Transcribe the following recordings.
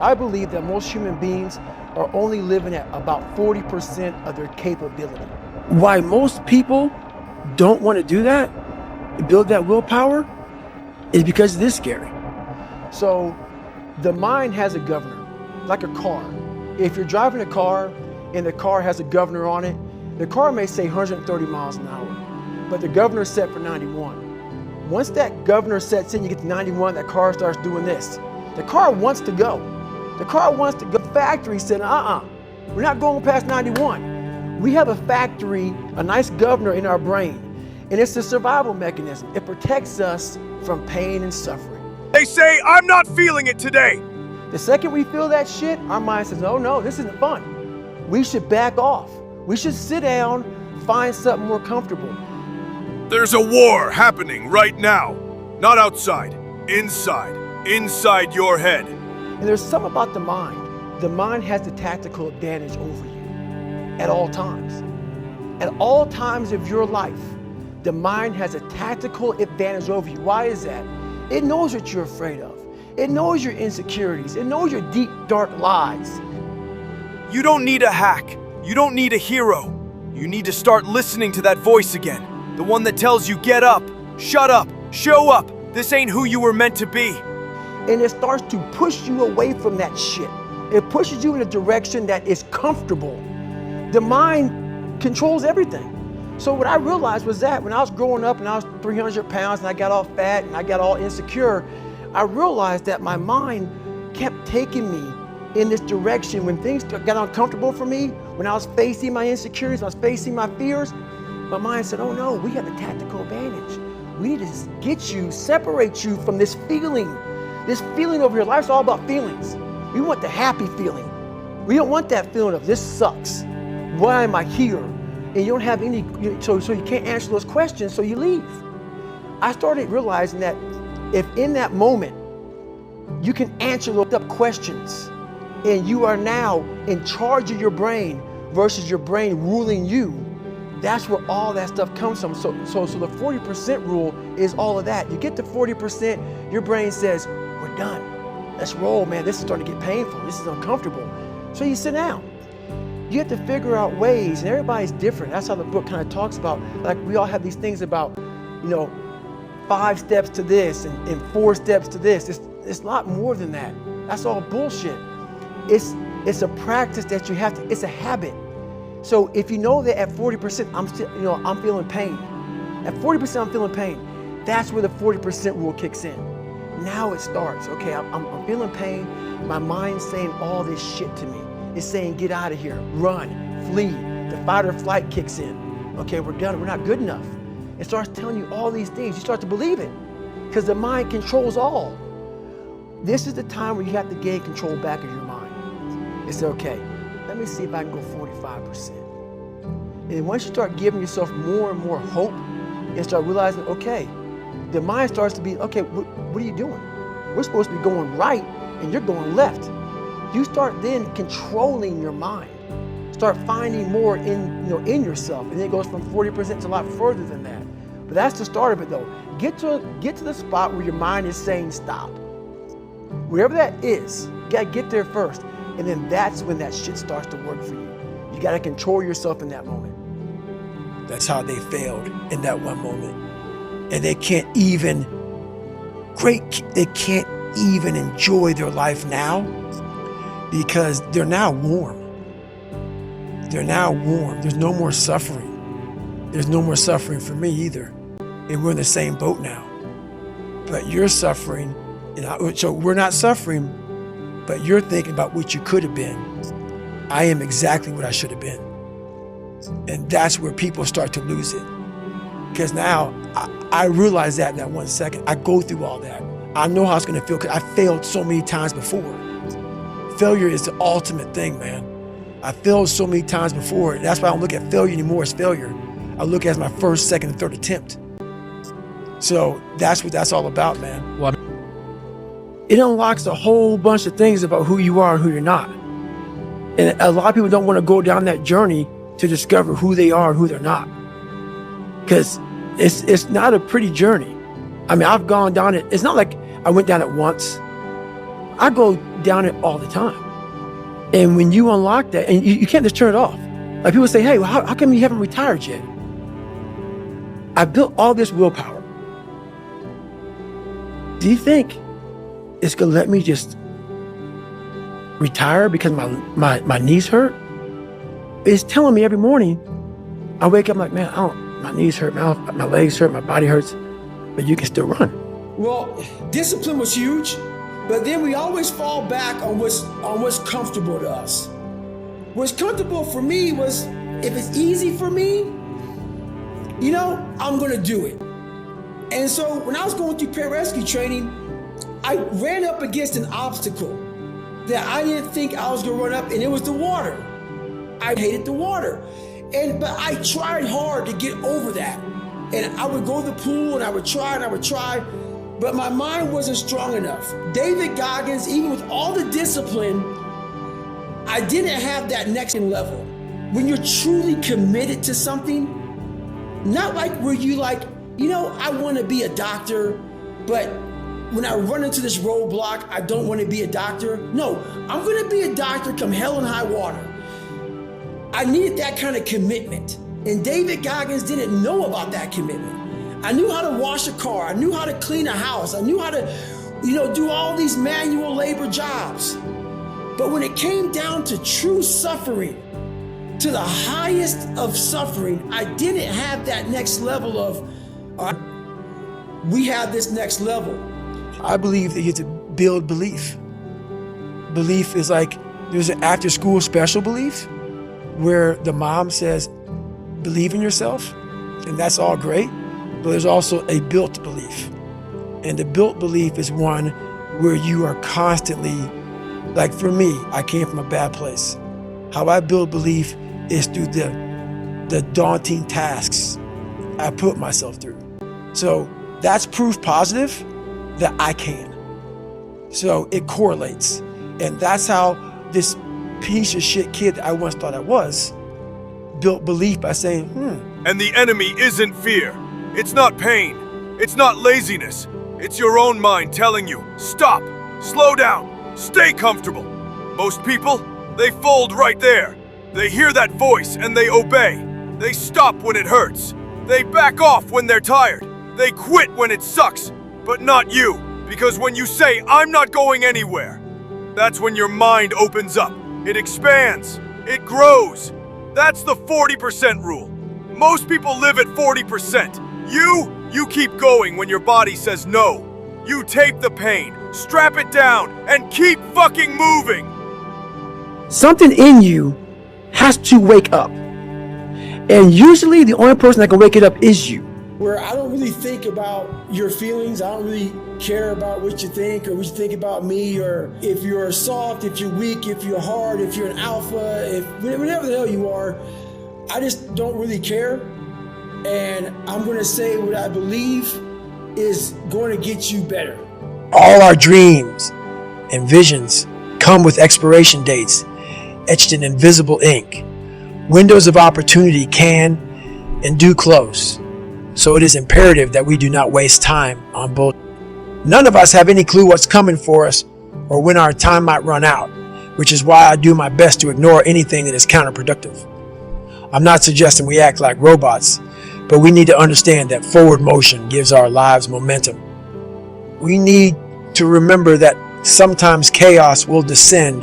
I believe that most human beings are only living at about 40% of their capability. Why most people don't want to do that, build that willpower, is because it is scary. So the mind has a governor, like a car. If you're driving a car and the car has a governor on it, the car may say 130 miles an hour, but the governor's set for 91. Once that governor sets in, you get to 91, that car starts doing this. The car wants to go. The car wants to go. The factory said, we're not going past 91. We have a factory, a nice governor in our brain, and it's a survival mechanism. It protects us from pain and suffering. They say, I'm not feeling it today. The second we feel that shit, our mind says, oh no, this isn't fun. We should back off. We should sit down, find something more comfortable. There's a war happening right now. Not outside, inside your head. And there's something about the mind. The mind has the tactical advantage over you at all times. At all times of your life, the mind has a tactical advantage over you. Why is that? It knows what you're afraid of. It knows your insecurities. It knows your deep, dark lies. You don't need a hack. You don't need a hero. You need to start listening to that voice again. The one that tells you, get up, shut up, show up. This ain't who you were meant to be. And it starts to push you away from that shit. It pushes you in a direction that is comfortable. The mind controls everything. So what I realized was that when I was growing up and I was 300 pounds and I got all fat and I got all insecure, I realized that my mind kept taking me in this direction. When things got uncomfortable for me, when I was facing my insecurities, I was facing my fears, my mind said, oh no, we have a tactical advantage. We need to get you, separate you from this feeling. This feeling over your life is all about feelings. We want the happy feeling. We don't want that feeling of this sucks. Why am I here? And you don't have any, so you can't answer those questions, so you leave. I started realizing that if in that moment you can answer those up questions and you are now in charge of your brain versus your brain ruling you, that's where all that stuff comes from. So the 40% rule is all of that. You get to 40%, your brain says, we're done. Let's roll, man. This is starting to get painful. This is uncomfortable. So you sit down. You have to figure out ways, and everybody's different. That's how the book kind of talks about, like we all have these things about, 5 steps to this and 4 steps to this. It's a lot more than that. That's all bullshit. It's a practice that you have to, it's a habit. So if you know that at 40%, I'm feeling pain. At 40% I'm feeling pain. That's where the 40% rule kicks in. Now it starts. Okay, I'm feeling pain. My mind's saying all this shit to me. It's saying, get out of here, run, flee. The fight or flight kicks in. Okay, we're done, we're not good enough. It starts telling you all these things. You start to believe it because the mind controls all. This is the time where you have to gain control back of your mind. It's okay, let me see if I can go 45%. And once you start giving yourself more and more hope and start realizing, okay, the mind starts to be, okay, what are you doing? We're supposed to be going right and you're going left. You start then controlling your mind. Start finding more in yourself. And then it goes from 40% to a lot further than that. But that's the start of it though. Get to the spot where your mind is saying stop. Wherever that is, you gotta get there first. And then that's when that shit starts to work for you. You gotta control yourself in that moment. That's how they failed in that one moment. And they can't even enjoy their life now because they're now warm. They're now warm. There's no more suffering. There's no more suffering for me either. And we're in the same boat now. But you're suffering, so we're not suffering, but you're thinking about what you could have been. I am exactly what I should have been. And that's where people start to lose it. Because now I realize that in that 1 second. I go through all that. I know how it's gonna feel because I failed so many times before. Failure is the ultimate thing, man. I failed so many times before. That's why I don't look at failure anymore as failure. I look at it as my first, second, and third attempt. So that's what that's all about, man. Well, it unlocks a whole bunch of things about who you are and who you're not. And a lot of people don't want to go down that journey to discover who they are and who they're not. Because it's not a pretty journey. I mean, I've gone down it. It's not like I went down it once. I go down it all the time. And when you unlock that, and you can't just turn it off. Like people say, hey, well, how come you haven't retired yet? I built all this willpower. Do you think it's gonna let me just retire because my knees hurt? It's telling me every morning, I wake up like, man, my knees hurt, my legs hurt, my body hurts, but you can still run. Well, discipline was huge, but then we always fall back on what's comfortable to us. What's comfortable for me was, if it's easy for me, I'm gonna do it. And so when I was going through pararescue training, I ran up against an obstacle that I didn't think I was gonna run up, and it was the water. I hated the water. But I tried hard to get over that. And I would go to the pool and I would try, but my mind wasn't strong enough. David Goggins, even with all the discipline, I didn't have that next level. When you're truly committed to something, not like where you like, I want to be a doctor, but when I run into this roadblock, I don't want to be a doctor. No, I'm going to be a doctor come hell and high water. I needed that kind of commitment. And David Goggins didn't know about that commitment. I knew how to wash a car. I knew how to clean a house. I knew how to, do all these manual labor jobs. But when it came down to true suffering, to the highest of suffering, I didn't have that next level of, we have this next level. I believe that you have to build belief. Belief is like, there's an after school special belief where the mom says, believe in yourself, and that's all great, but there's also a built belief. And the built belief is one where you are constantly, like for me, I came from a bad place. How I build belief is through the daunting tasks I put myself through. So that's proof positive that I can. So it correlates. And that's how this piece of shit kid that I once thought I was built belief by saying, And the enemy isn't fear. It's not pain. It's not laziness. It's your own mind telling you, stop, slow down, stay comfortable. Most people, they fold right there. They hear that voice and they obey. They stop when it hurts. They back off when they're tired. They quit when it sucks. But not you, because when you say, I'm not going anywhere, that's when your mind opens up. It expands. It grows. That's the 40% rule. Most people live at 40%. You keep going when your body says no. You take the pain, strap it down, and keep fucking moving. Something in you has to wake up. And usually the only person that can wake it up is you. Where I don't really think about your feelings. I don't really care about what you think or what you think about me, or if you're soft, if you're weak, if you're hard, if you're an alpha, if whatever the hell you are. I just don't really care. And I'm going to say what I believe is going to get you better. All our dreams and visions come with expiration dates etched in invisible ink. Windows of opportunity can and do close. So it is imperative that we do not waste time on both. None of us have any clue what's coming for us or when our time might run out, which is why I do my best to ignore anything that is counterproductive. I'm not suggesting we act like robots, but we need to understand that forward motion gives our lives momentum. We need to remember that sometimes chaos will descend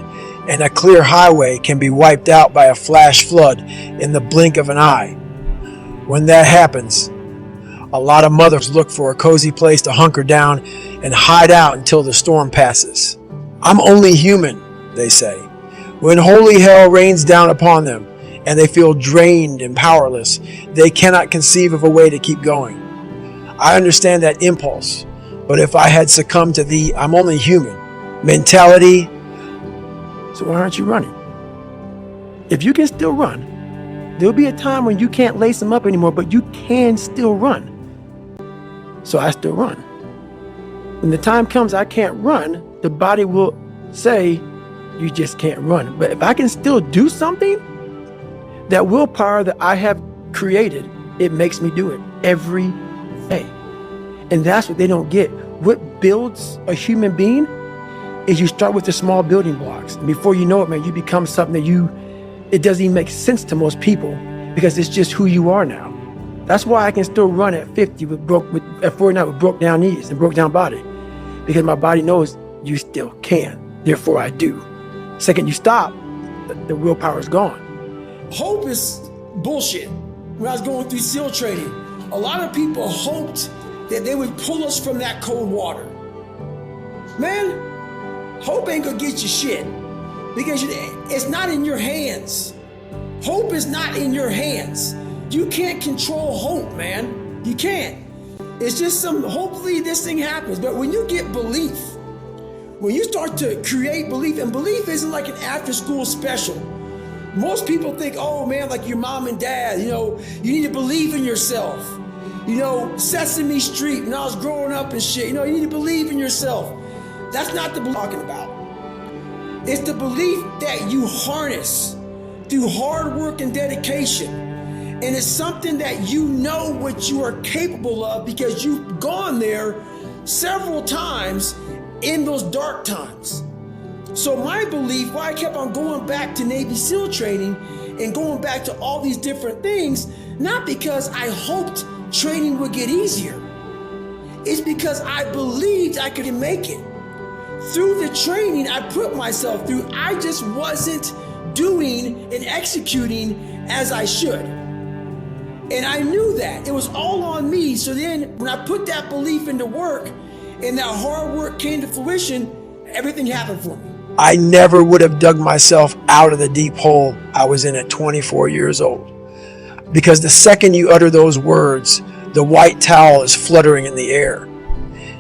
and a clear highway can be wiped out by a flash flood in the blink of an eye. When that happens, a lot of mothers look for a cozy place to hunker down and hide out until the storm passes. I'm only human, they say. When holy hell rains down upon them and they feel drained and powerless, they cannot conceive of a way to keep going. I understand that impulse, but if I had succumbed to the I'm only human mentality, so why aren't you running? If you can still run, there'll be a time when you can't lace them up anymore, but you can still run. So I still run. When the time comes I can't run, the body will say, you just can't run. But if I can still do something, that willpower that I have created, it makes me do it every day. And that's what they don't get. What builds a human being is you start with the small building blocks. And before you know it, man, you become something that it doesn't even make sense to most people because it's just who you are now. That's why I can still run at 50 at 49 with broke down knees and broke down body, because my body knows you still can. Therefore, I do. Second you stop, the willpower is gone. Hope is bullshit. When I was going through SEAL training, a lot of people hoped that they would pull us from that cold water. Man, hope ain't gonna get you shit because it's not in your hands. Hope is not in your hands. You can't control hope, man. You can't. It's just hopefully this thing happens. But when you get belief, when you start to create belief, and belief isn't like an after-school special. Most people think, oh man, like your mom and dad, you need to believe in yourself. Sesame Street, when I was growing up and shit, you need to believe in yourself. That's not the belief I'm talking about. It's the belief that you harness through hard work and dedication. And it's something that you know what you are capable of because you've gone there several times in those dark times. So my belief, why I kept on going back to Navy SEAL training and going back to all these different things, not because I hoped training would get easier. It's because I believed I could make it. Through the training I put myself through, I just wasn't doing and executing as I should. And I knew that. It was all on me. So then when I put that belief into work and that hard work came to fruition, everything happened for me. I never would have dug myself out of the deep hole I was in at 24 years old. Because the second you utter those words, the white towel is fluttering in the air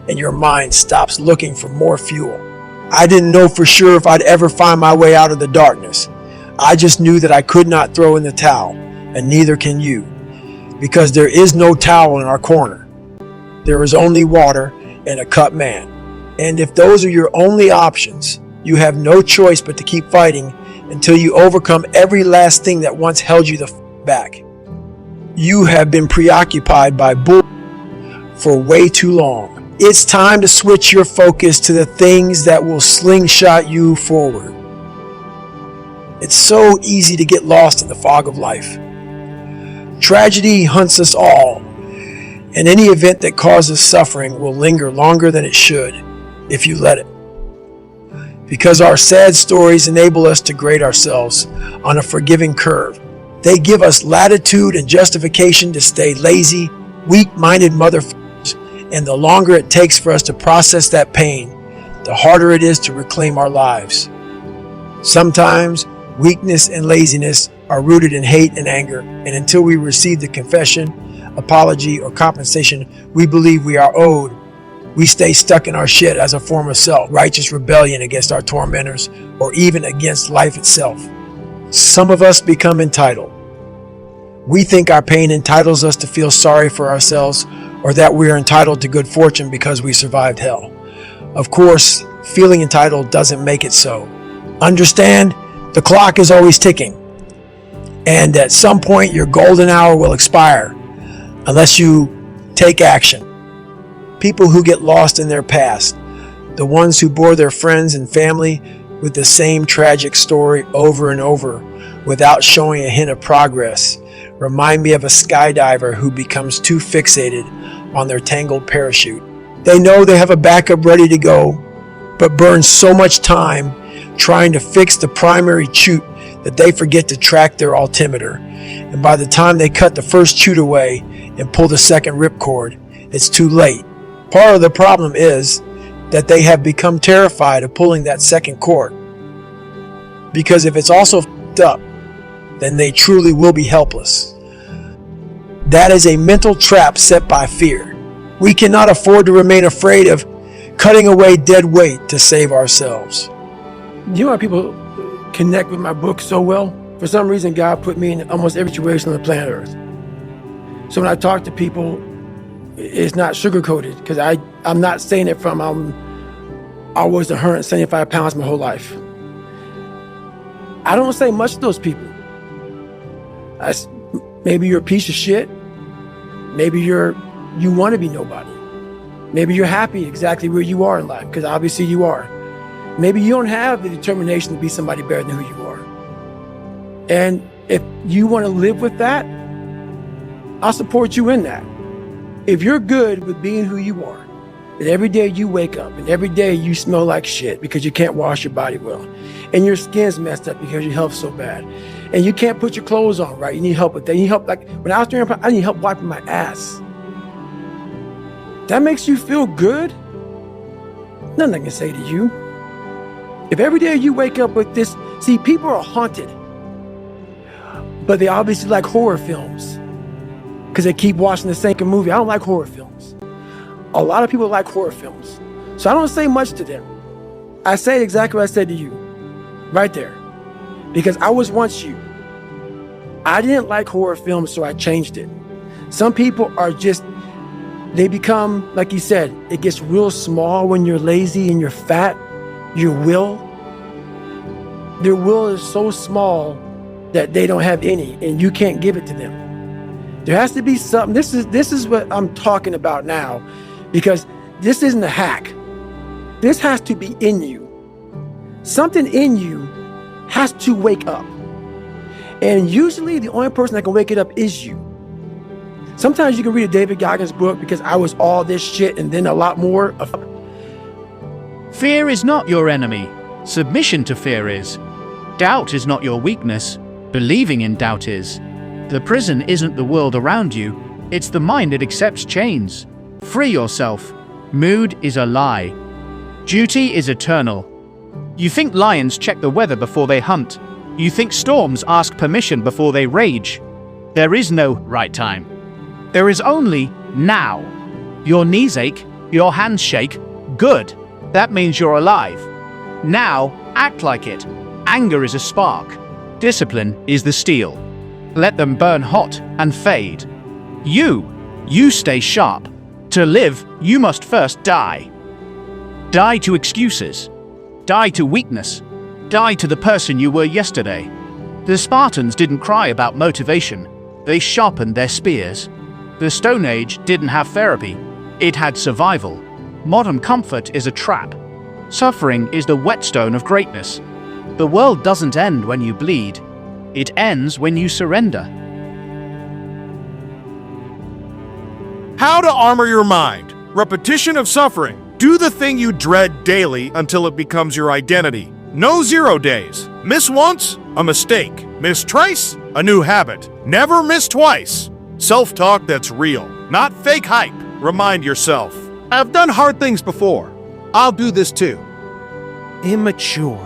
and your mind stops looking for more fuel. I didn't know for sure if I'd ever find my way out of the darkness. I just knew that I could not throw in the towel, and neither can you. Because there is no towel in our corner. There is only water and a cut man. And if those are your only options, you have no choice but to keep fighting until you overcome every last thing that once held you the back. You have been preoccupied by bull for way too long. It's time to switch your focus to the things that will slingshot you forward. It's so easy to get lost in the fog of life. Tragedy hunts us all, and any event that causes suffering will linger longer than it should if you let it. Because our sad stories enable us to grade ourselves on a forgiving curve. They give us latitude and justification to stay lazy, weak-minded motherfuckers, and the longer it takes for us to process that pain, the harder it is to reclaim our lives. Sometimes weakness and laziness are rooted in hate and anger, and until we receive the confession, apology, or compensation we believe we are owed, we stay stuck in our shit as a form of self-righteous rebellion against our tormentors or even against life itself. Some of us become entitled. We think our pain entitles us to feel sorry for ourselves or that we are entitled to good fortune because we survived hell. Of course, feeling entitled doesn't make it so. Understand, the clock is always ticking. And at some point, your golden hour will expire unless you take action. People who get lost in their past, the ones who bore their friends and family with the same tragic story over and over without showing a hint of progress, remind me of a skydiver who becomes too fixated on their tangled parachute. They know they have a backup ready to go, but burn so much time trying to fix the primary chute that they forget to track their altimeter. And by the time they cut the first chute away and pull the second ripcord, it's too late. Part of the problem is that they have become terrified of pulling that second cord. Because if it's also f***ed up, then they truly will be helpless. That is a mental trap set by fear. We cannot afford to remain afraid of cutting away dead weight to save ourselves. You know why people connect with my book so well? For some reason, God put me in almost every situation on the planet Earth. So when I talk to people, it's not sugar-coated, because I'm not saying it from I was 175 pounds my whole life. I don't say much to those people. Maybe you're a piece of shit. Maybe you want to be nobody. Maybe you're happy exactly where you are in life, because obviously you are. Maybe you don't have the determination to be somebody better than who you are. And if you want to live with that, I'll support you in that. If you're good with being who you are, and every day you wake up and every day you smell like shit because you can't wash your body well, and your skin's messed up because your health's so bad, and you can't put your clothes on right, you need help with that. You need help, like when I was doing, I need help wiping my ass. That makes you feel good? Nothing I can say to you. If every day you wake up with this, see, people are haunted, but they obviously like horror films because they keep watching the same movie. I don't like horror films. A lot of people like horror films. So I don't say much to them. I say exactly what I said to you, right there. Because I was once you. I didn't like horror films, so I changed it. Some people are just, they become, like you said, it gets real small when you're lazy and you're fat. Your will, their will is so small that they don't have any, and you can't give it to them. There has to be something. This is what I'm talking about now, because this isn't a hack. This has to be in you. Something in you has to wake up. And usually the only person that can wake it up is you. Sometimes you can read a David Goggins book because I was all this shit and then a lot more of. Fear is not your enemy. Submission to fear is. Doubt is not your weakness. Believing in doubt is. The prison isn't the world around you. It's the mind that accepts chains. Free yourself. Mood is a lie. Duty is eternal. You think lions check the weather before they hunt. You think storms ask permission before they rage. There is no right time. There is only now. Your knees ache. Your hands shake. Good. That means you're alive. Now, act like it. Anger is a spark. Discipline is the steel. Let them burn hot and fade. You stay sharp. To live, you must first die. Die to excuses. Die to weakness. Die to the person you were yesterday. The Spartans didn't cry about motivation. They sharpened their spears. The Stone Age didn't have therapy. It had survival. Modern comfort is a trap. Suffering is the whetstone of greatness. The world doesn't end when you bleed. It ends when you surrender. How to armor your mind. Repetition of suffering. Do the thing you dread daily until it becomes your identity. No 0 days. Miss once? A mistake. Miss twice? A new habit. Never miss twice. Self-talk that's real, not fake hype. Remind yourself, I've done hard things before. I'll do this too. Immature.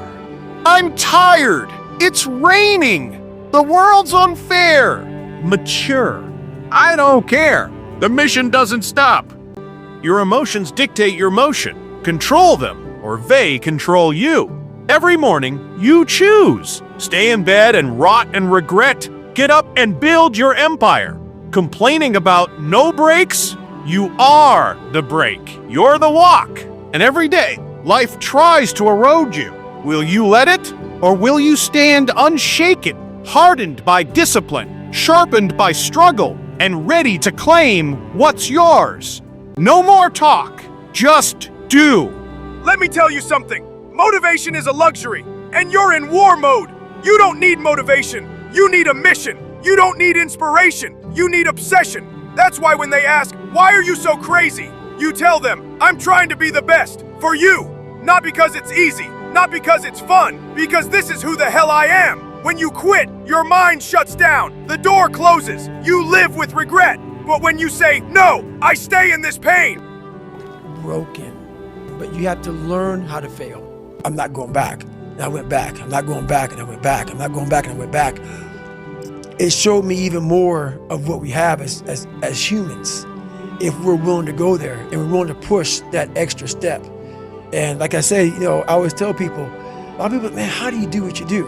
I'm tired. It's raining. The world's unfair. Mature. I don't care. The mission doesn't stop. Your emotions dictate your motion. Control them, or they control you. Every morning, you choose. Stay in bed and rot and regret. Get up and build your empire. Complaining about no breaks? You are the break. You're the walk. And every day, life tries to erode you. Will you let it? Or will you stand unshaken, hardened by discipline, sharpened by struggle, and ready to claim what's yours? No more talk. Just do. Let me tell you something. Motivation is a luxury, and you're in war mode. You don't need motivation. You need a mission. You don't need inspiration. You need obsession. That's why when they ask, why are you so crazy? You tell them, I'm trying to be the best for you. Not because it's easy, not because it's fun, because this is who the hell I am. When you quit, your mind shuts down. The door closes. You live with regret. But when you say, no, I stay in this pain. Broken. But you have to learn how to fail. I'm not going back. And I went back. I'm not going back, and I went back. I'm not going back, and I went back. It showed me even more of what we have as humans, if we're willing to go there and we're willing to push that extra step. And like I say, I always tell people, a lot of people, man, how do you do what you do?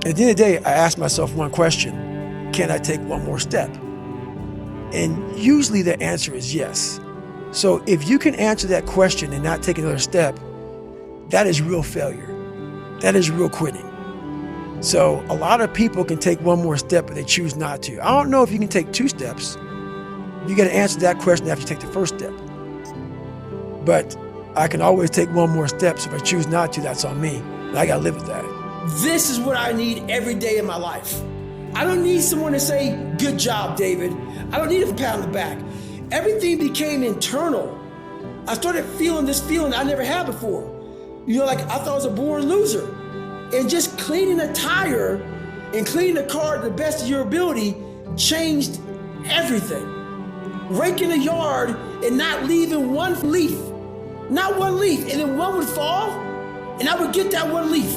At the end of the day, I ask myself one question: can I take one more step? And usually the answer is yes. So if you can answer that question and not take another step, that is real failure. That is real quitting. So a lot of people can take one more step, but they choose not to. I don't know if you can take 2 steps. You got to answer that question after you take the first step. But I can always take one more step. So if I choose not to, that's on me. And I got to live with that. This is what I need every day in my life. I don't need someone to say, good job, David. I don't need a pat on the back. Everything became internal. I started feeling this feeling I never had before. You know, like I thought I was a born loser. And just cleaning a tire and cleaning the car to the best of your ability changed everything. Raking the yard and not leaving one leaf. Not one leaf. And then one would fall and I would get that one leaf.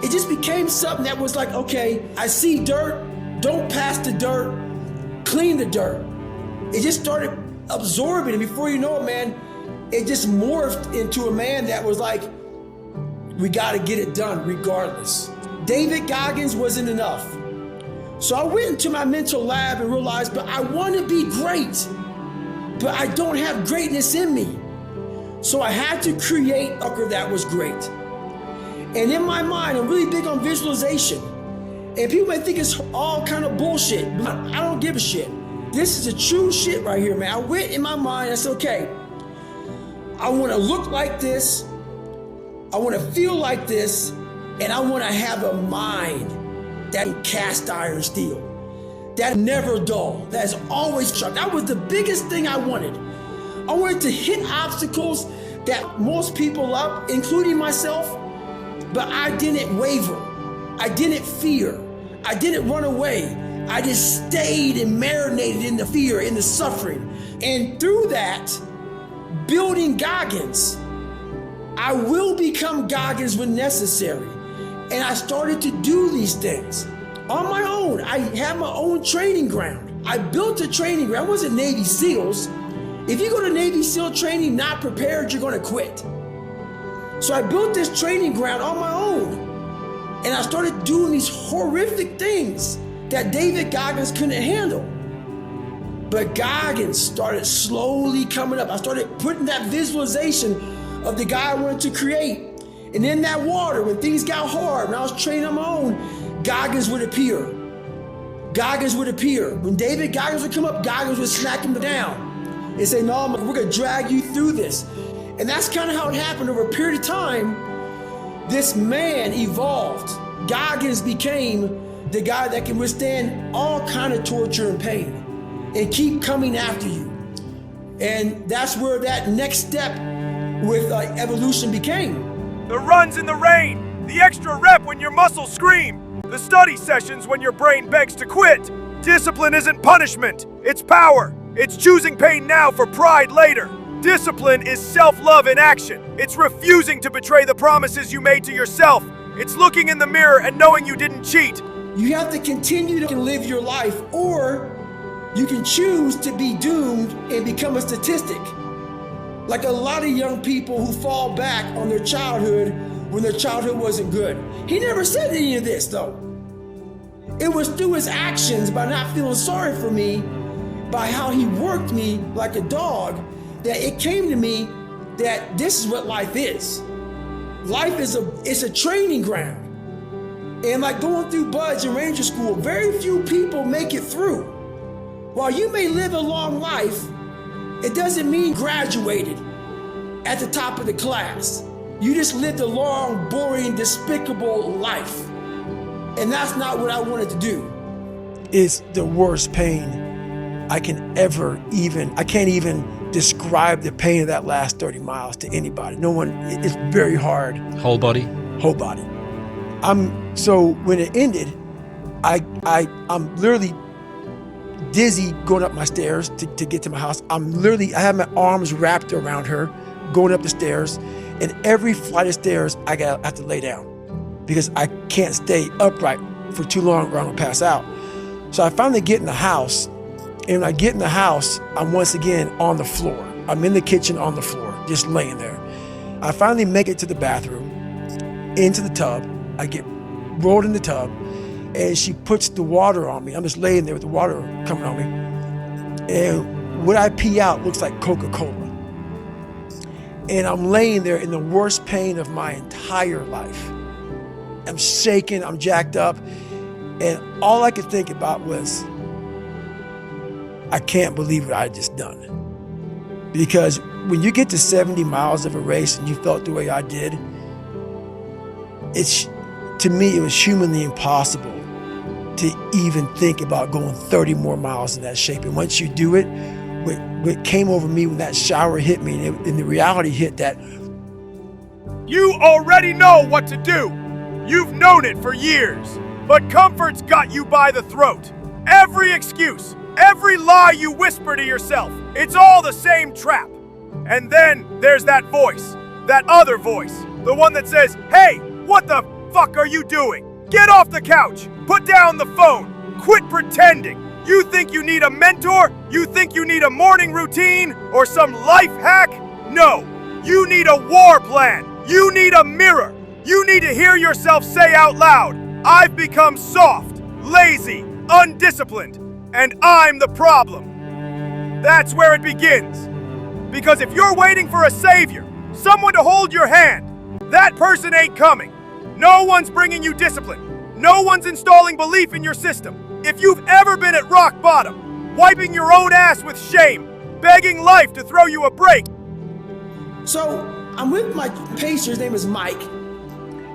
It just became something that was like, okay, I see dirt, don't pass the dirt, clean the dirt. It just started absorbing, and before you know it, man, it just morphed into a man that was like, we gotta get it done regardless. David Goggins wasn't enough. So I went into my mental lab and realized, but I wanna be great, but I don't have greatness in me. So I had to create a career that was great. And in my mind, I'm really big on visualization. And people may think it's all kind of bullshit, but I don't give a shit. This is a true shit right here, man. I went in my mind, I said, okay, I want to look like this, I want to feel like this, and I want to have a mind that cast iron steel, that never dull, that is always sharp. That was the biggest thing I wanted. I wanted to hit obstacles that most people love, including myself, but I didn't waver. I didn't fear. I didn't run away. I just stayed and marinated in the fear, in the suffering. And through that, building Goggins, I will become Goggins when necessary. And I started to do these things on my own. I had my own training ground. I built a training ground. It wasn't Navy SEALs. If you go to Navy SEAL training not prepared, you're gonna quit. So I built this training ground on my own. And I started doing these horrific things that David Goggins couldn't handle. But Goggins started slowly coming up. I started putting that visualization of the guy I wanted to create. And in that water, when things got hard, when I was training on my own, Goggins would appear. Goggins would appear. When David Goggins would come up, Goggins would smack him down and say, no, we're gonna drag you through this. And that's kind of how it happened over a period of time. This man evolved. Goggins became the guy that can withstand all kind of torture and pain and keep coming after you. And that's where that next step with evolution became. The runs in the rain, the extra rep when your muscles scream, the study sessions when your brain begs to quit. Discipline isn't punishment, it's power. It's choosing pain now for pride later. Discipline is self-love in action. It's refusing to betray the promises you made to yourself. It's looking in the mirror and knowing you didn't cheat. You have to continue to live your life, or you can choose to be doomed and become a statistic. Like a lot of young people who fall back on their childhood when their childhood wasn't good. He never said any of this though. It was through his actions, by not feeling sorry for me, by how he worked me like a dog, that it came to me that this is what life is. Life is a training ground. And like going through Buds and Ranger School, very few people make it through. While you may live a long life, it doesn't mean graduated at the top of the class. You just lived a long, boring, despicable life. And that's not what I wanted to do. It's the worst pain I can ever I can't even describe the pain of that last 30 miles to anybody. No one, it's very hard. Whole body? Whole body. So when it ended, I'm literally dizzy going up my stairs to get to my house. I have my arms wrapped around her going up the stairs, and every flight of stairs I have to lay down because I can't stay upright for too long or I'm gonna pass out. So I finally get in the house, and when I get in the house, I'm once again on the floor. I'm in the kitchen on the floor, just laying there. I finally make it to the bathroom, into the tub. I get rolled in the tub, and she puts the water on me. I'm just laying there with the water coming on me. And what I pee out looks like Coca-Cola. And I'm laying there in the worst pain of my entire life. I'm shaking, I'm jacked up, and all I could think about was, I can't believe what I just done. Because when you get to 70 miles of a race and you felt the way I did, to me, it was humanly impossible to even think about going 30 more miles in that shape. And once you do it, what came over me when that shower hit me and the reality hit that You already know what to do. You've known it for years. But comfort's got you by the throat. Every excuse, every lie you whisper to yourself, it's all the same trap. And then there's that voice, that other voice, the one that says, "Hey, what the fuck are you doing? Get off the couch, put down the phone, quit pretending. You think you need a mentor? You think you need a morning routine or some life hack? No, you need a war plan. You need a mirror. You need to hear yourself say out loud, I've become soft, lazy, undisciplined, and I'm the problem." That's where it begins. Because if you're waiting for a savior, someone to hold your hand, that person ain't coming. No one's bringing you discipline. No one's installing belief in your system. If you've ever been at rock bottom, wiping your own ass with shame, begging life to throw you a break. So I'm with my pacer, his name is Mike,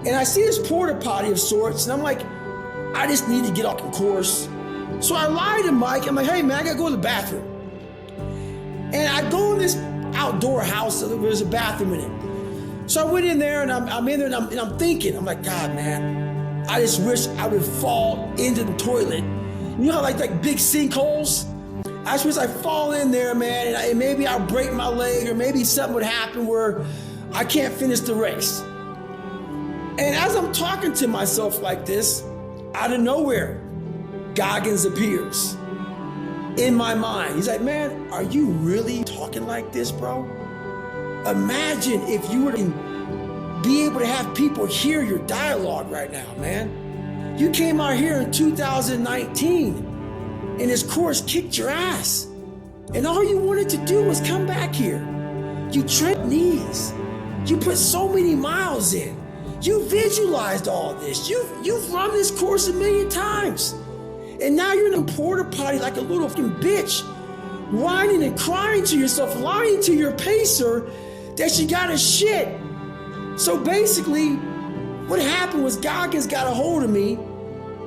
and I see this porta potty of sorts, and I'm like, I just need to get off the course. So I lie to Mike, I'm like, hey man, I gotta go to the bathroom. And I go in this outdoor house, so there's a bathroom in it. So I went in there, and I'm in there, and I'm thinking, I'm like, God man, I just wish I would fall into the toilet. You know how like big sinkholes? I just wish I'd fall in there, man, and maybe I'll break my leg, or maybe something would happen where I can't finish the race. And as I'm talking to myself like this, out of nowhere, Goggins appears in my mind. He's like, man, are you really talking like this, bro? Imagine if you were to be able to have people hear your dialogue right now, man. You came out here in 2019 and this course kicked your ass. And all you wanted to do was come back here. You trained knees. You put so many miles in. You visualized all this. You've run this course a million times. And now you're in a porta potty like a little fucking bitch, whining and crying to yourself, lying to your pacer that you got a shit. So basically, what happened was Goggins got a hold of me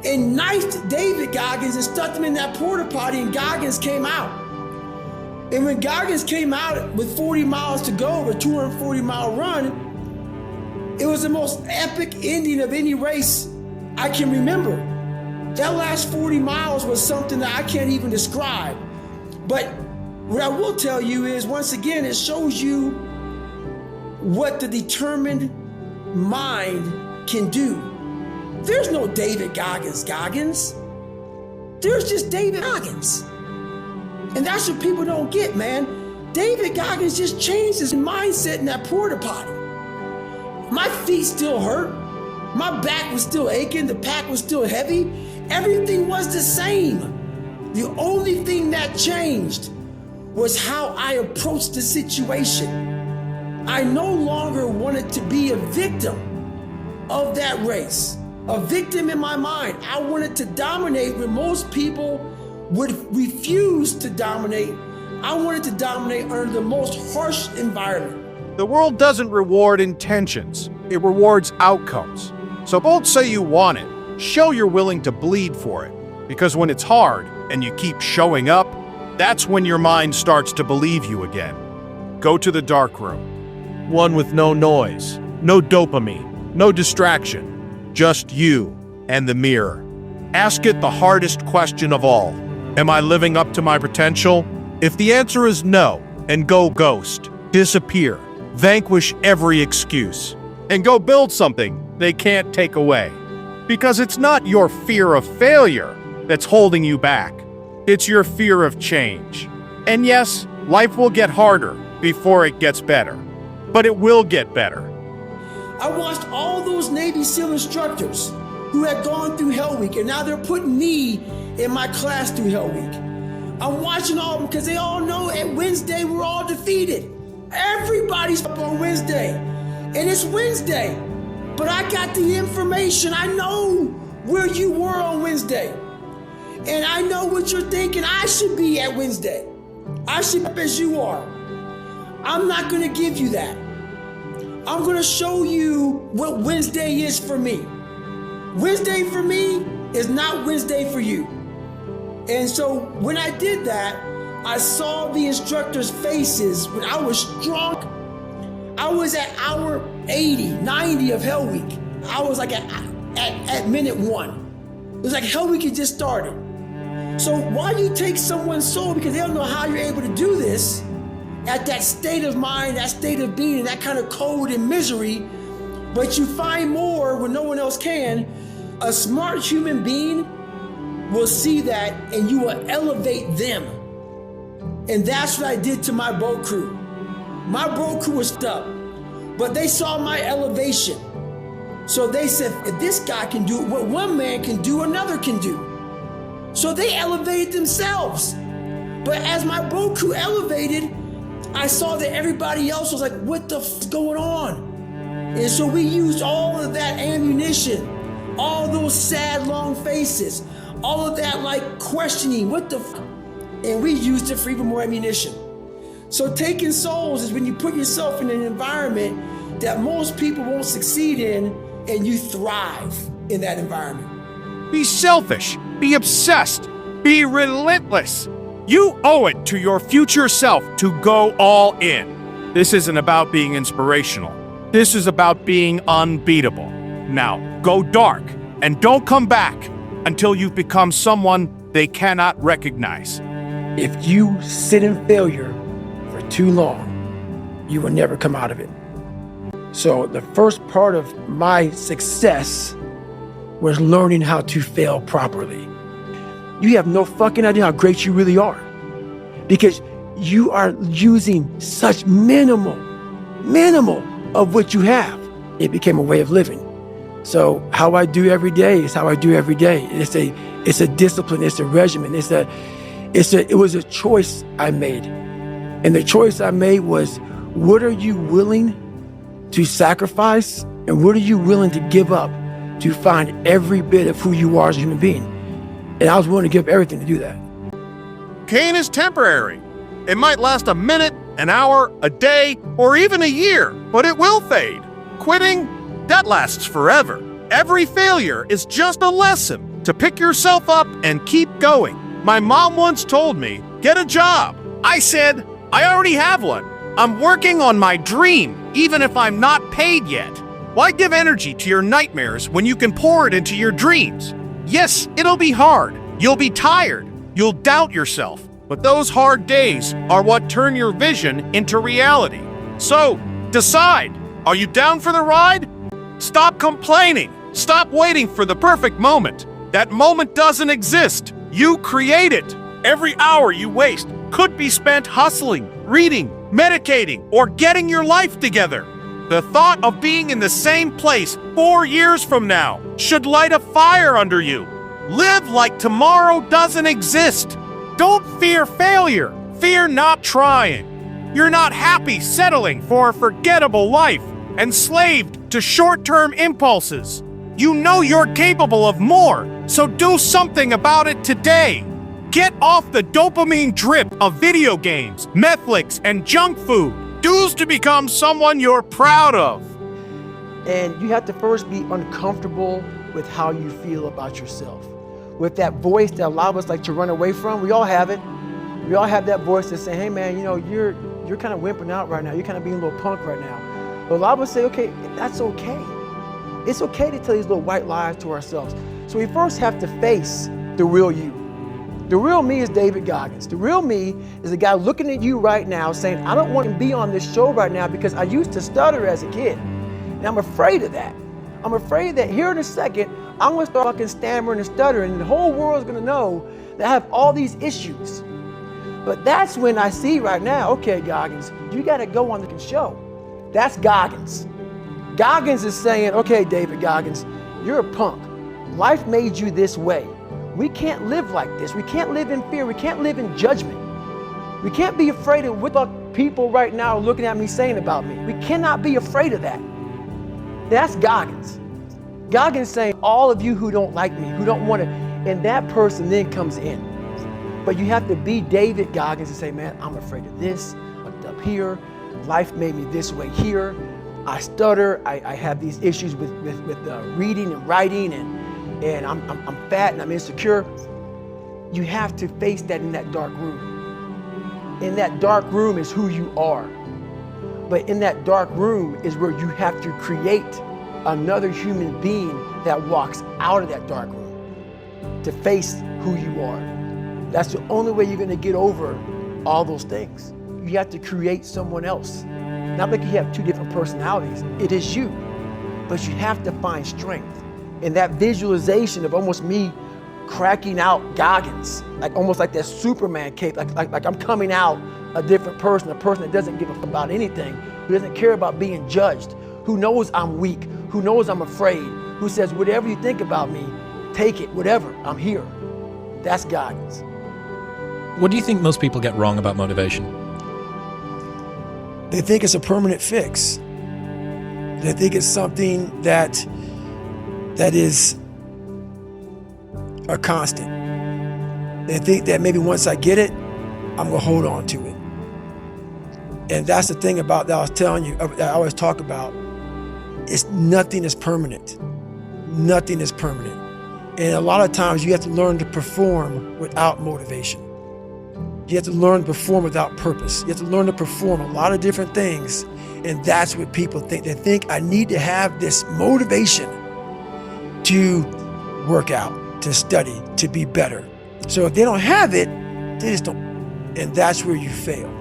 and knifed David Goggins and stuck him in that porta potty, and Goggins came out. And when Goggins came out with 40 miles to go, a 240-mile run, it was the most epic ending of any race I can remember. That last 40 miles was something that I can't even describe. But what I will tell you is, once again, it shows you what the determined mind can do. There's no David Goggins. There's just David Goggins. And that's what people don't get, man. David Goggins just changed his mindset in that porta potty. My feet still hurt. My back was still aching. The pack was still heavy. Everything was the same. The only thing that changed was how I approached the situation. I no longer wanted to be a victim of that race. A victim in my mind. I wanted to dominate when most people would refuse to dominate. I wanted to dominate under the most harsh environment. The world doesn't reward intentions, it rewards outcomes. So don't say you want it, show you're willing to bleed for it. Because when it's hard and you keep showing up, that's when your mind starts to believe you again. Go to the dark room. One with no noise, no dopamine, no distraction. Just you and the mirror. Ask it the hardest question of all. Am I living up to my potential? If the answer is no, and go ghost, disappear, vanquish every excuse, and go build something they can't take away. Because it's not your fear of failure that's holding you back. It's your fear of change. And yes, life will get harder before it gets better. But it will get better. I watched all those Navy SEAL instructors who had gone through Hell Week, and now they're putting me in my class through Hell Week. I'm watching all of them because they all know at Wednesday we're all defeated. Everybody's up on Wednesday, and it's Wednesday. But I got the information. I know where you were on Wednesday. And I know what you're thinking. I should be at Wednesday. I should be up as you are. I'm not gonna give you that. I'm gonna show you what Wednesday is for me. Wednesday for me is not Wednesday for you. And so when I did that, I saw the instructors' faces when I was drunk. I was at hour 80, 90 of Hell Week. I was like at minute 1. It was like Hell Week had just started. So why you take someone's soul because they don't know how you're able to do this at that state of mind, that state of being, that kind of cold and misery, but you find more when no one else can. A smart human being will see that and you will elevate them. And that's what I did to my boat crew. My boat crew was stuck, but they saw my elevation. So they said, if this guy can do what one man can do, another can do. So they elevated themselves. But as my boat crew elevated, I saw that everybody else was like, what the f is going on? And so we used all of that ammunition, all those sad, long faces, all of that like questioning, what the f, and we used it for even more ammunition. So taking souls is when you put yourself in an environment that most people won't succeed in, and you thrive in that environment. Be selfish, be obsessed, be relentless. You owe it to your future self to go all in. This isn't about being inspirational. This is about being unbeatable. Now, go dark and don't come back until you've become someone they cannot recognize. If you sit in failure for too long, you will never come out of it. So the first part of my success was learning how to fail properly. You have no fucking idea how great you really are because you are using such minimal of what you have. It became a way of living. So how I do every day is how I do every day. It's a discipline, it's a regimen, it was a choice I made. And the choice I made was, what are you willing to sacrifice and what are you willing to give up to find every bit of who you are as a human being? And I was willing to give everything to do that. Pain is temporary. It might last a minute, an hour, a day, or even a year, but it will fade. Quitting, that lasts forever. Every failure is just a lesson to pick yourself up and keep going. My mom once told me, get a job. I said, I already have one. I'm working on my dream, even if I'm not paid yet. Why give energy to your nightmares when you can pour it into your dreams? Yes, it'll be hard. You'll be tired. You'll doubt yourself. But those hard days are what turn your vision into reality. So, decide. Are you down for the ride? Stop complaining. Stop waiting for the perfect moment. That moment doesn't exist. You create it. Every hour you waste could be spent hustling, reading, meditating, or getting your life together. The thought of being in the same place 4 years from now should light a fire under you. Live like tomorrow doesn't exist. Don't fear failure. Fear not trying. You're not happy settling for a forgettable life, enslaved to short-term impulses. You know you're capable of more, so do something about it today. Get off the dopamine drip of video games, Netflix, and junk food. Choose to become someone you're proud of. And you have to first be uncomfortable with how you feel about yourself. With that voice that a lot of us like to run away from, we all have it. We all have that voice that say, hey man, you know, you're kind of wimping out right now. You're kind of being a little punk right now. But a lot of us say, okay, that's okay. It's okay to tell these little white lies to ourselves. So we first have to face the real you. The real me is David Goggins. The real me is a guy looking at you right now saying, I don't want to be on this show right now because I used to stutter as a kid. And I'm afraid of that. I'm afraid that here in a second, I'm going to start fucking stammering and stuttering and the whole world's going to know that I have all these issues. But that's when I see right now, okay, Goggins, you got to go on the show. That's Goggins. Goggins is saying, okay, David Goggins, you're a punk. Life made you this way. We can't live like this. We can't live in fear. We can't live in judgment. We can't be afraid of what the people right now are looking at me saying about me. We cannot be afraid of that. That's Goggins. Goggins saying, all of you who don't like me, who don't want to, and that person then comes in. But you have to be David Goggins and say, man, I'm afraid of this, up here, life made me this way here. I stutter. I have these issues with reading and writing, and I'm fat and I'm insecure. You have to face that in that dark room. In that dark room is who you are. But in that dark room is where you have to create another human being that walks out of that dark room to face who you are. That's the only way you're gonna get over all those things. You have to create someone else. Not like you have two different personalities, it is you. But you have to find strength. And that visualization of almost me cracking out Goggins, like almost like that Superman cape, like I'm coming out a different person, a person that doesn't give a fuck about anything, who doesn't care about being judged, who knows I'm weak, who knows I'm afraid, who says, whatever you think about me, take it, whatever, I'm here. That's Goggins. What do you think most people get wrong about motivation? They think it's a permanent fix. They think it's something that is a constant. They think that maybe once I get it, I'm gonna hold on to it. And that's the thing about that I was telling you, I always talk about, is nothing is permanent. Nothing is permanent. And a lot of times you have to learn to perform without motivation. You have to learn to perform without purpose. You have to learn to perform a lot of different things. And that's what people think. They think I need to have this motivation to work out, to study, to be better. So if they don't have it, they just don't. And that's where you fail.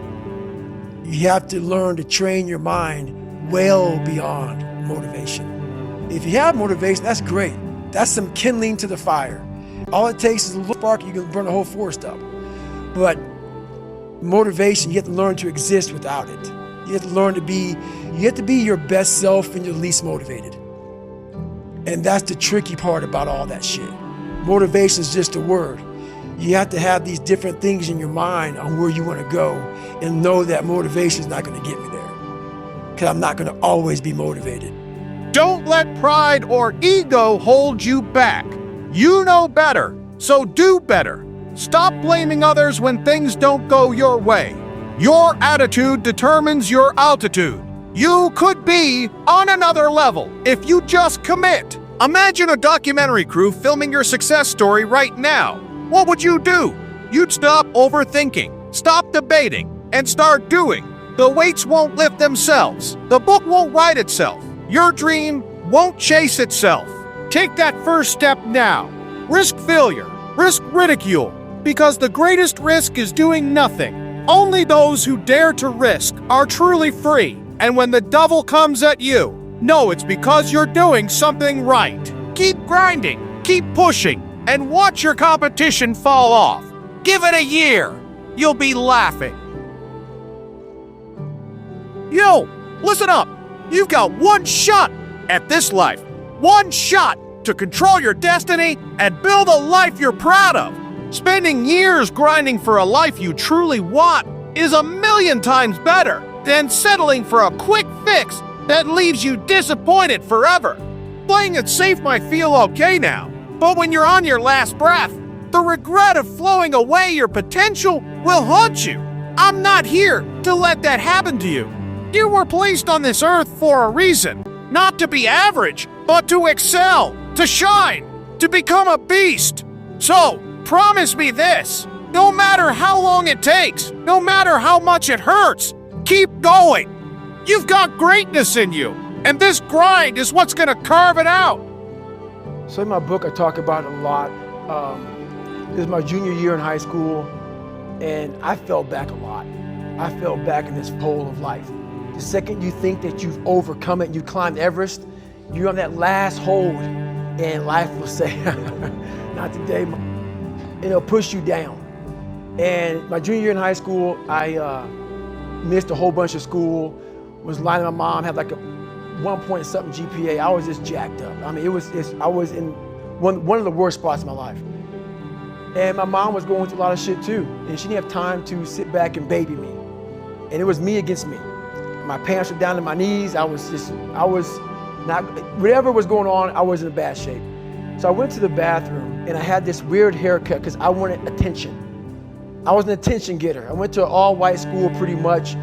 You have to learn to train your mind well beyond motivation. If you have motivation, that's great. That's some kindling to the fire. All it takes is a little spark, you can burn the whole forest up. But motivation, you have to learn to exist without it. You have to learn to be, you have to be your best self when you're least motivated. And that's the tricky part about all that shit. Motivation is just a word. You have to have these different things in your mind on where you want to go and know that motivation is not going to get me there. Because I'm not going to always be motivated. Don't let pride or ego hold you back. You know better, so do better. Stop blaming others when things don't go your way. Your attitude determines your altitude. You could be on another level if you just commit. Imagine a documentary crew filming your success story right now. What would you do? You'd stop overthinking, stop debating, and start doing. The weights won't lift themselves. The book won't write itself. Your dream won't chase itself. Take that first step now. Risk failure, risk ridicule, because the greatest risk is doing nothing. Only those who dare to risk are truly free. And when the devil comes at you, know it's because you're doing something right. Keep grinding, keep pushing, and watch your competition fall off. Give it a year. You'll be laughing. Yo, listen up. You've got one shot at this life. One shot to control your destiny and build a life you're proud of. Spending years grinding for a life you truly want is 1,000,000 times better than settling for a quick fix that leaves you disappointed forever. Playing it safe might feel okay now, but when you're on your last breath, the regret of flowing away your potential will haunt you. I'm not here to let that happen to you. You were placed on this earth for a reason, not to be average, but to excel, to shine, to become a beast. So, promise me this, no matter how long it takes, no matter how much it hurts, keep going. You've got greatness in you, and this grind is what's gonna carve it out. So in my book, I talk about it a lot. This is my junior year in high school, and I fell back a lot. I fell back in this hole of life. The second you think that you've overcome it and you climbed Everest, you're on that last hold, and life will say, not today, and it'll push you down. And my junior year in high school, I missed a whole bunch of school, was lying to my mom, had like a 1 point something GPA. I was just jacked up. I mean, I was in one of the worst spots in my life. And my mom was going through a lot of shit too, and she didn't have time to sit back and baby me. And it was me against me. My pants were down to my knees. I was not, whatever was going on, I was in bad shape. So I went to the bathroom and I had this weird haircut because I wanted attention. I was an attention getter. I went to an all-white school pretty much,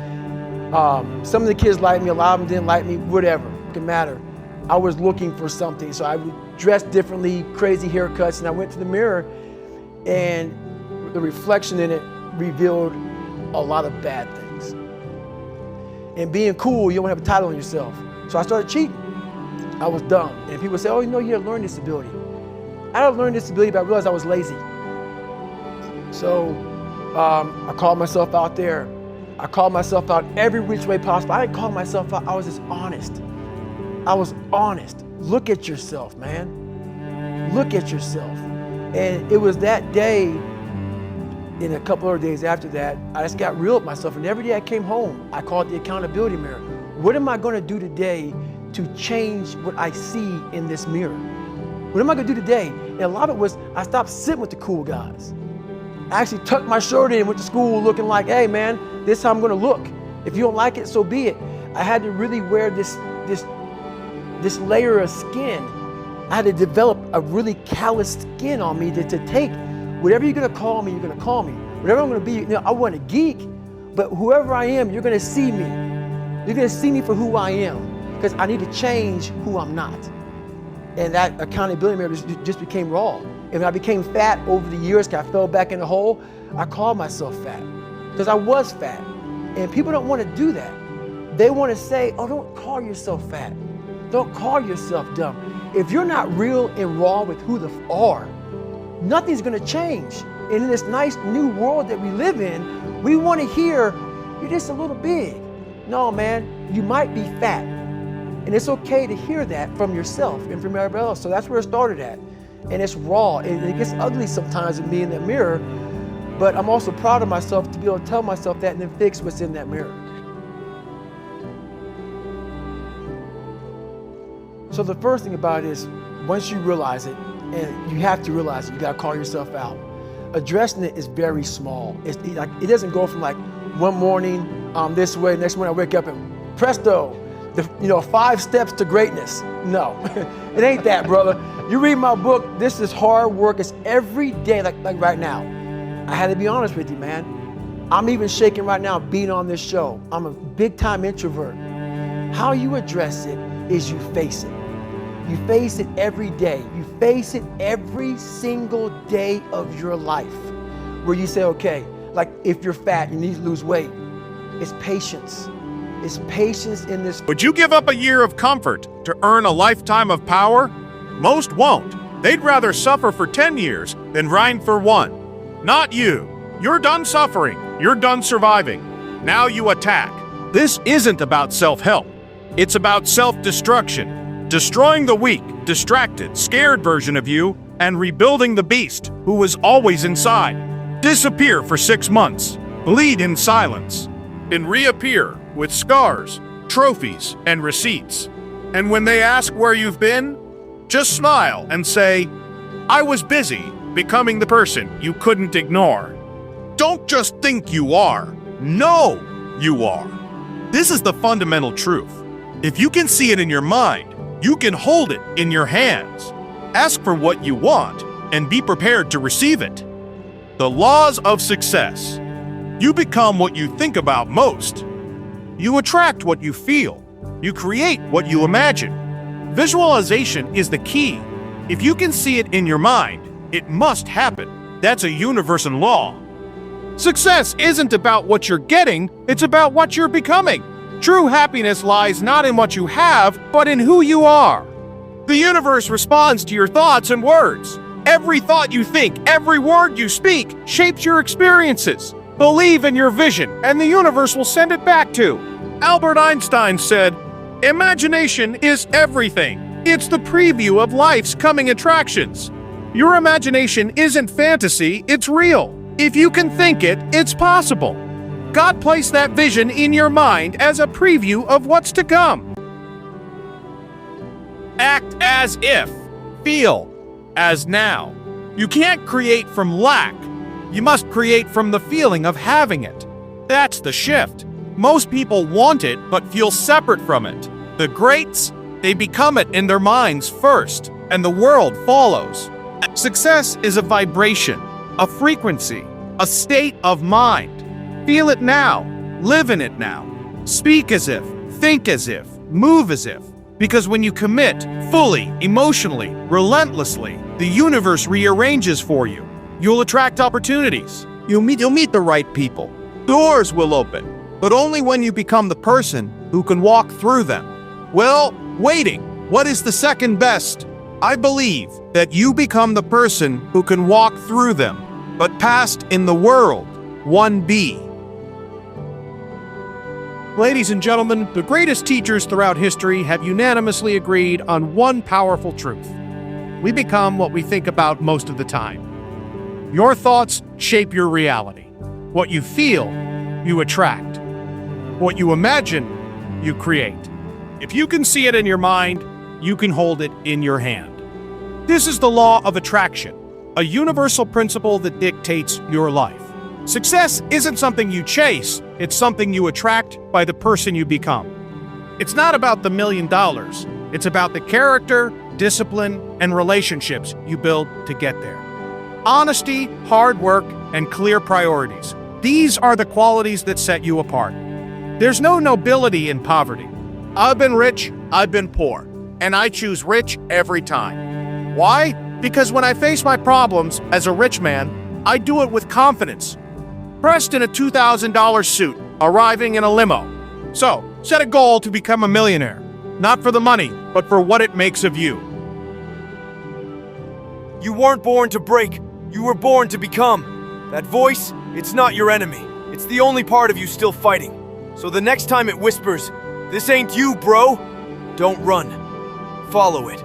Some of the kids liked me, a lot of them didn't like me, whatever, it didn't matter. I was looking for something, so I would dress differently, crazy haircuts, and I went to the mirror, and the reflection in it revealed a lot of bad things. And being cool, you don't have a title on yourself. So I started cheating. I was dumb. And people say, oh, you know, you have a learning disability. I had a learning disability, but I realized I was lazy. So I called myself out there. I called myself out every which way possible. I didn't call myself out, I was just honest. I was honest. Look at yourself, man. Look at yourself. And it was that day, and a couple of days after that, I just got real with myself. And every day I came home, I called the accountability mirror. What am I gonna do today to change what I see in this mirror? What am I gonna do today? And a lot of it was, I stopped sitting with the cool guys. I actually tucked my shirt in and went to school looking like, hey man, this is how I'm gonna look. If you don't like it, so be it. I had to really wear this layer of skin. I had to develop a really calloused skin on me to take whatever you're gonna call me, you're gonna call me. Whatever I'm gonna be, you know, I wasn't a geek, but whoever I am, you're gonna see me. You're gonna see me for who I am, because I need to change who I'm not. And that accountability mirror just became raw. And when I became fat over the years, because I fell back in the hole, I called myself fat, because I was fat. And people don't wanna do that. They wanna say, oh, don't call yourself fat. Don't call yourself dumb. If you're not real and raw with who you are, nothing's gonna change. And in this nice new world that we live in, we wanna hear, you're just a little big. No, man, you might be fat. And it's okay to hear that from yourself and from everybody else. So that's where it started at. And it's raw, and it gets ugly sometimes with me in that mirror, but I'm also proud of myself to be able to tell myself that and then fix what's in that mirror. So the first thing about it is, once you realize it, and you have to realize it, you gotta call yourself out. Addressing it is very small. It doesn't go from like one morning this way, next morning I wake up and presto, 5 steps to greatness. No, it ain't that, brother. You read my book, this is hard work. It's every day, like right now. I had to be honest with you, man. I'm even shaking right now being on this show. I'm a big time introvert. How you address it is you face it. You face it every day. You face it every single day of your life, where you say, okay, like if you're fat and you need to lose weight, it's patience. It's patience in this. Would you give up a year of comfort to earn a lifetime of power? Most won't. They'd rather suffer for 10 years than grind for 1. Not you. You're done suffering. You're done surviving. Now you attack. This isn't about self-help. It's about self-destruction. Destroying the weak, distracted, scared version of you and rebuilding the beast who was always inside. Disappear for 6 months. Bleed in silence. And reappear with scars, trophies, and receipts. And when they ask where you've been, just smile and say, I was busy becoming the person you couldn't ignore. Don't just think you are. Know you are. This is the fundamental truth. If you can see it in your mind, you can hold it in your hands. Ask for what you want and be prepared to receive it. The laws of success. You become what you think about most. You attract what you feel. You create what you imagine. Visualization is the key. If you can see it in your mind, it must happen. That's a universal law. Success isn't about what you're getting, it's about what you're becoming. True happiness lies not in what you have, but in who you are. The universe responds to your thoughts and words. Every thought you think, every word you speak, shapes your experiences. Believe in your vision, and the universe will send it back to. Albert Einstein said, imagination is everything. It's the preview of life's coming attractions. Your imagination isn't fantasy, it's real. If you can think it, it's possible. God placed that vision in your mind as a preview of what's to come. Act as if. Feel as now. You can't create from lack. You must create from the feeling of having it. That's the shift. Most people want it but feel separate from it. The greats, they become it in their minds first, and the world follows. Success is a vibration, a frequency, a state of mind. Feel it now. Live in it now. Speak as if, think as if, move as if. Because when you commit, fully, emotionally, relentlessly, the universe rearranges for you. You'll attract opportunities. You'll meet the right people. Doors will open, but only when you become the person who can walk through them. Well, waiting, what is the second best? I believe that you become the person who can walk through them, but past in the world, 1B. Ladies and gentlemen, the greatest teachers throughout history have unanimously agreed on one powerful truth. We become what we think about most of the time. Your thoughts shape your reality. What you feel, you attract. What you imagine, you create. If you can see it in your mind, you can hold it in your hand. This is the law of attraction, a universal principle that dictates your life. Success isn't something you chase, it's something you attract by the person you become. It's not about the $1 million, it's about the character, discipline, and relationships you build to get there. Honesty, hard work, and clear priorities. These are the qualities that set you apart. There's no nobility in poverty. I've been rich, I've been poor, and I choose rich every time. Why? Because when I face my problems as a rich man, I do it with confidence. Pressed in a $2,000 suit, arriving in a limo. So, set a goal to become a millionaire. Not for the money, but for what it makes of you. You weren't born to break. You were born to become. That voice, it's not your enemy. It's the only part of you still fighting. So the next time it whispers, "This ain't you, bro," don't run. Follow it.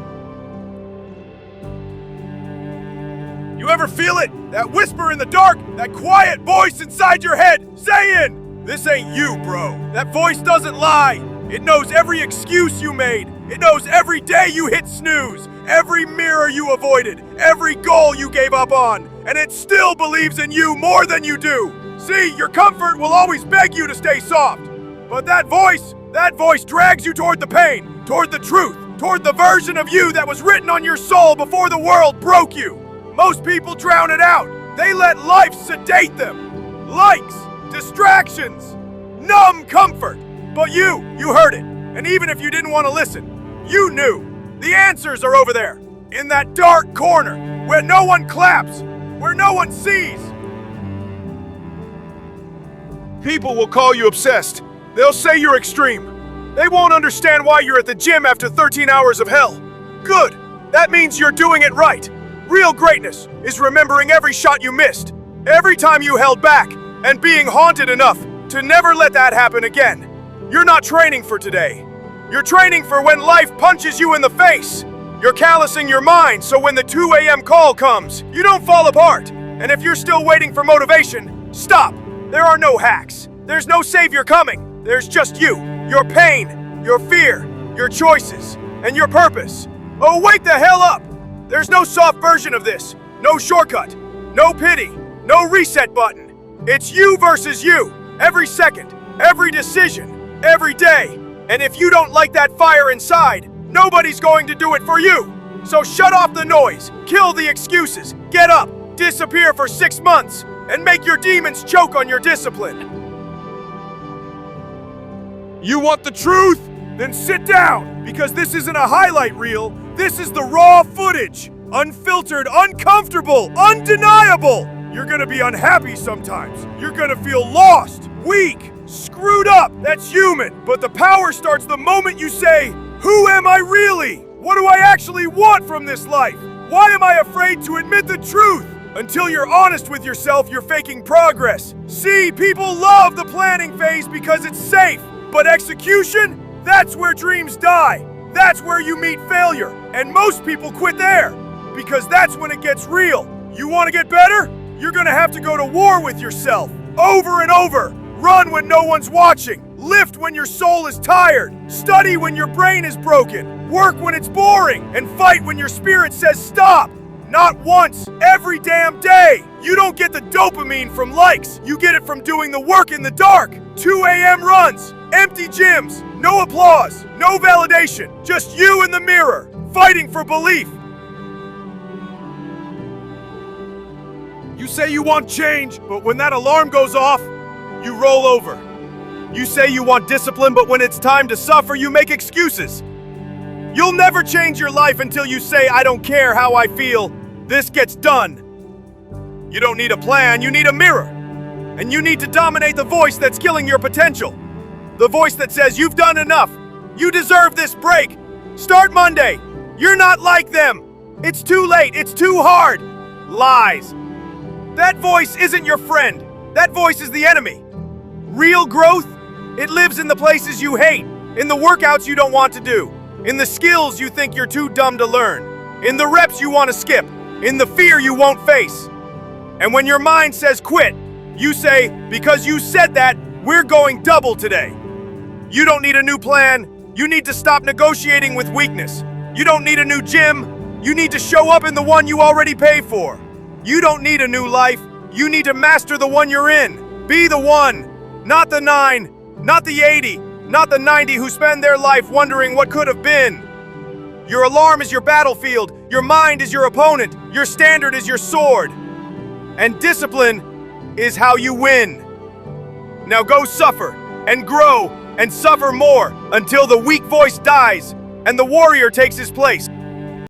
You ever feel it? That whisper in the dark? That quiet voice inside your head saying, "This ain't you, bro." That voice doesn't lie. It knows every excuse you made. It knows every day you hit snooze, every mirror you avoided, every goal you gave up on, and it still believes in you more than you do. See, your comfort will always beg you to stay soft. But that voice drags you toward the pain, toward the truth, toward the version of you that was written on your soul before the world broke you. Most people drown it out. They let life sedate them. Likes, distractions, numb comfort. But you heard it. And even if you didn't want to listen, you knew. The answers are over there, in that dark corner, where no one claps, where no one sees. People will call you obsessed. They'll say you're extreme. They won't understand why you're at the gym after 13 hours of hell. Good. That means you're doing it right. Real greatness is remembering every shot you missed, every time you held back, and being haunted enough to never let that happen again. You're not training for today. You're training for when life punches you in the face. You're callousing your mind so when the 2 a.m. call comes, you don't fall apart. And if you're still waiting for motivation, stop. There are no hacks. There's no savior coming. There's just you, your pain, your fear, your choices, and your purpose. Oh, wake the hell up! There's no soft version of this. No shortcut. No pity. No reset button. It's you versus you. Every second. Every decision. Every day. And if you don't like that fire inside, nobody's going to do it for you. So shut off the noise. Kill the excuses. Get up. Disappear for 6 months. And make your demons choke on your discipline. You want the truth? Then sit down, because this isn't a highlight reel. This is the raw footage. Unfiltered, uncomfortable, undeniable. You're gonna be unhappy sometimes. You're gonna feel lost, weak, screwed up. That's human. But the power starts the moment you say, "Who am I really? What do I actually want from this life? Why am I afraid to admit the truth?" Until you're honest with yourself, you're faking progress. See, people love the planning phase because it's safe. But execution? That's where dreams die. That's where you meet failure. And most people quit there. Because that's when it gets real. You want to get better? You're gonna have to go to war with yourself. Over and over. Run when no one's watching. Lift when your soul is tired. Study when your brain is broken. Work when it's boring. And fight when your spirit says stop. Not once, every damn day. You don't get the dopamine from likes. You get it from doing the work in the dark. 2 a.m. runs, empty gyms, no applause, no validation. Just you in the mirror, fighting for belief. You say you want change, but when that alarm goes off, you roll over. You say you want discipline, but when it's time to suffer, you make excuses. You'll never change your life until you say, I don't care how I feel, this gets done. You don't need a plan, you need a mirror. And you need to dominate the voice that's killing your potential. The voice that says, you've done enough. You deserve this break. Start Monday. You're not like them. It's too late. It's too hard. Lies. That voice isn't your friend. That voice is the enemy. Real growth, it lives in the places you hate, in the workouts you don't want to do, in the skills you think you're too dumb to learn, in the reps you want to skip, in the fear you won't face. And when your mind says quit, you say, because you said that, we're going double today. You don't need a new plan. You need to stop negotiating with weakness. You don't need a new gym. You need to show up in the one you already pay for. You don't need a new life. You need to master the one you're in. Be the one, not the 9, not the 80, not the 90 who spend their life wondering what could have been. Your alarm is your battlefield. Your mind is your opponent. Your standard is your sword. And discipline is how you win. Now go suffer and grow and suffer more until the weak voice dies and the warrior takes his place.